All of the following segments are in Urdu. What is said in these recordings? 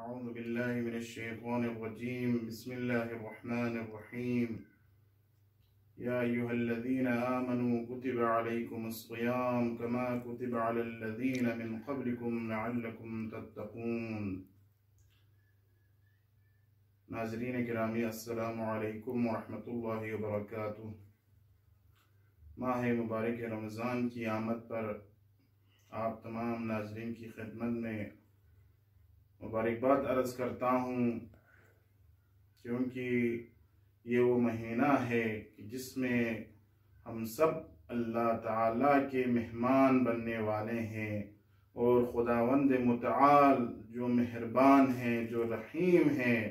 أعوذ بالله من الشيطان الرجيم بسم الله الرحمن الرحيم يا أيها الذين آمنوا كتب عليكم الصيام كما كتب على الذين من قبلكم لعلكم تتقون۔ ناظرین گرامی السلام علیکم ورحمۃ اللہ وبرکاتہ۔ ماہ مبارک رمضان کی آمد پر آپ تمام ناظرین کی خدمت میں مبارکباد عرض کرتا ہوں، کیونکہ یہ وہ مہینہ ہے کہ جس میں ہم سب اللہ تعالیٰ کے مہمان بننے والے ہیں، اور خداوند متعال جو مہربان ہیں، جو رحیم ہیں،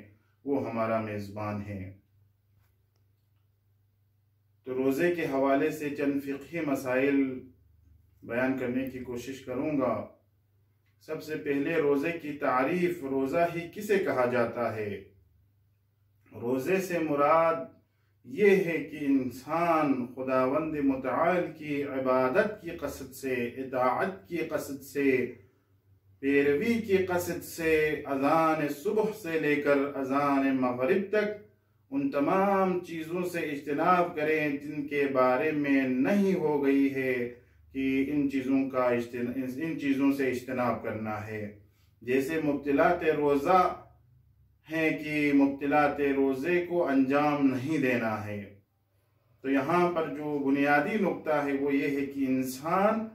وہ ہمارا میزبان ہے۔ تو روزے کے حوالے سے چند فقہی مسائل بیان کرنے کی کوشش کروں گا۔ سب سے پہلے روزے کی تعریف، روزہ ہی کسے کہا جاتا ہے؟ روزے سے مراد یہ ہے کہ انسان خداوند متعال کی عبادت کی قصد سے، اطاعت کی قصد سے، پیروی کی قصد سے اذان صبح سے لے کر اذان مغرب تک ان تمام چیزوں سے اجتناب کریں جن کے بارے میں نہیں ہو گئی ہے کہ ان چیزوں سے اجتناب کرنا ہے۔ جیسے مبطلات روزہ ہیں کہ مبطلات روزے کو انجام نہیں دینا ہے۔ تو یہاں پر جو بنیادی نقطہ ہے وہ یہ ہے کہ انسان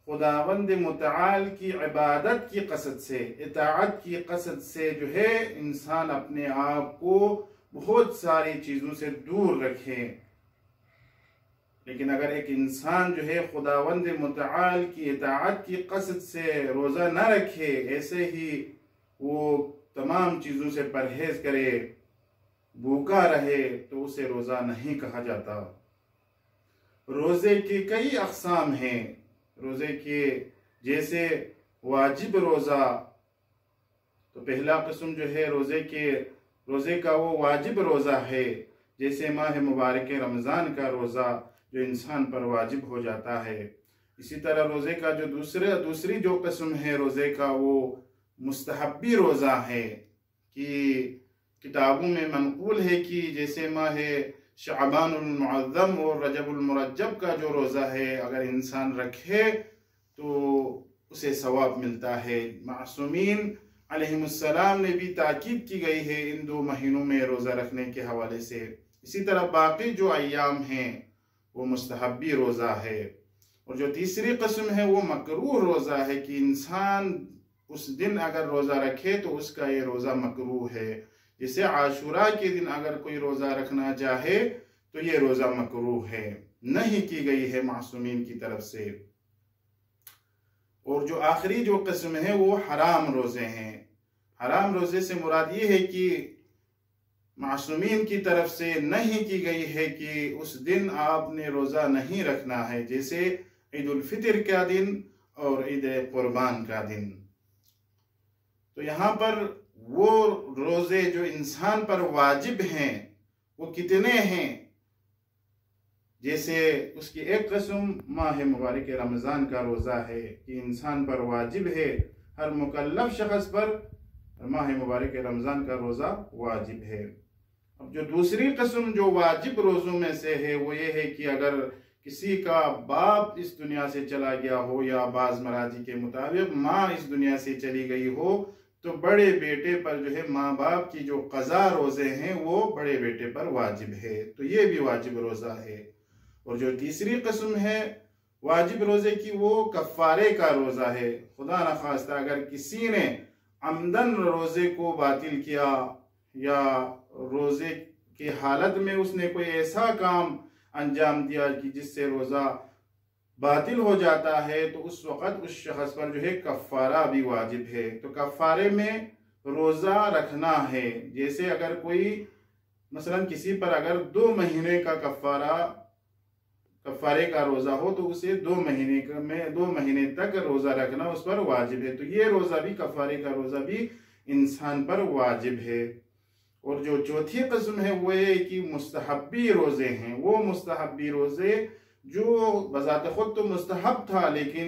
خداوند متعال کی عبادت کی قصد سے، اطاعت کی قصد سے جو ہے انسان اپنے آپ کو بہت ساری چیزوں سے دور رکھے۔ لیکن اگر ایک انسان جو ہے خداوند متعال کی اطاعت کی قصد سے روزہ نہ رکھے، ایسے ہی وہ تمام چیزوں سے پرہیز کرے، بھوکا رہے، تو اسے روزہ نہیں کہا جاتا۔ روزے کی کئی اقسام ہیں۔ روزے کے جیسے واجب روزہ، تو پہلا قسم جو ہے روزے کا وہ واجب روزہ ہے، جیسے ماہ مبارک رمضان کا روزہ جو انسان پر واجب ہو جاتا ہے۔ اسی طرح روزے کا جو دوسری جو قسم ہے روزے کا، وہ مستحبی روزہ ہے، کہ کتابوں میں منقول ہے کہ جیسے ماہ شعبان المعظم اور رجب المرجب کا جو روزہ ہے اگر انسان رکھے تو اسے ثواب ملتا ہے۔ معصومین علیہم السلام نے بھی تاکید کی گئی ہے ان دو مہینوں میں روزہ رکھنے کے حوالے سے۔ اسی طرح باقی جو ایام ہیں وہ مستحبی روزہ ہے۔ اور جو تیسری قسم ہے وہ مکروہ روزہ ہے، کہ انسان اس دن اگر روزہ رکھے تو اس کا یہ روزہ مکروہ ہے۔ جیسے عاشوراء کے دن اگر کوئی روزہ رکھنا چاہے تو یہ روزہ مکروہ ہے، نہیں کی گئی ہے معصومین کی طرف سے۔ اور جو آخری جو قسم ہے وہ حرام روزے ہیں۔ حرام روزے سے مراد یہ ہے کہ معصومین کی طرف سے نہیں کی گئی ہے کہ اس دن آپ نے روزہ نہیں رکھنا ہے، جیسے عید الفطر کا دن اور عید قربان کا دن۔ تو یہاں پر وہ روزے جو انسان پر واجب ہیں وہ کتنے ہیں؟ جیسے اس کی ایک قسم ماہ مبارک رمضان کا روزہ ہے، کہ انسان پر واجب ہے، ہر مکلف شخص پر ماہ مبارک رمضان کا روزہ واجب ہے۔ اب جو دوسری قسم جو واجب روزوں میں سے ہے وہ یہ ہے کہ اگر کسی کا باپ اس دنیا سے چلا گیا ہو، یا بعض مراجع کے مطابق ماں اس دنیا سے چلی گئی ہو، تو بڑے بیٹے پر جو ہے ماں باپ کی جو قضا روزے ہیں وہ بڑے بیٹے پر واجب ہے، تو یہ بھی واجب روزہ ہے۔ اور جو تیسری قسم ہے واجب روزے کی، وہ کفارے کا روزہ ہے۔ خدا نخواستہ اگر کسی نے عمدن روزے کو باطل کیا، یا روزے کی حالت میں اس نے کوئی ایسا کام انجام دیا کہ جس سے روزہ باطل ہو جاتا ہے، تو اس وقت اس شخص پر جو ہے کفارہ بھی واجب ہے۔ تو کفارے میں روزہ رکھنا ہے۔ جیسے اگر کوئی مثلا کسی پر اگر 2 مہینے کا کفارے کا روزہ ہو تو اسے 2 مہینے تک روزہ رکھنا اس پر واجب ہے۔ تو یہ روزہ بھی، کفارے کا روزہ بھی انسان پر واجب ہے۔ اور جو چوتھی قسم ہے وہ یہ کہ مستحبی روزے ہیں۔ وہ مستحبی روزے جو بذات خود تو مستحب تھا، لیکن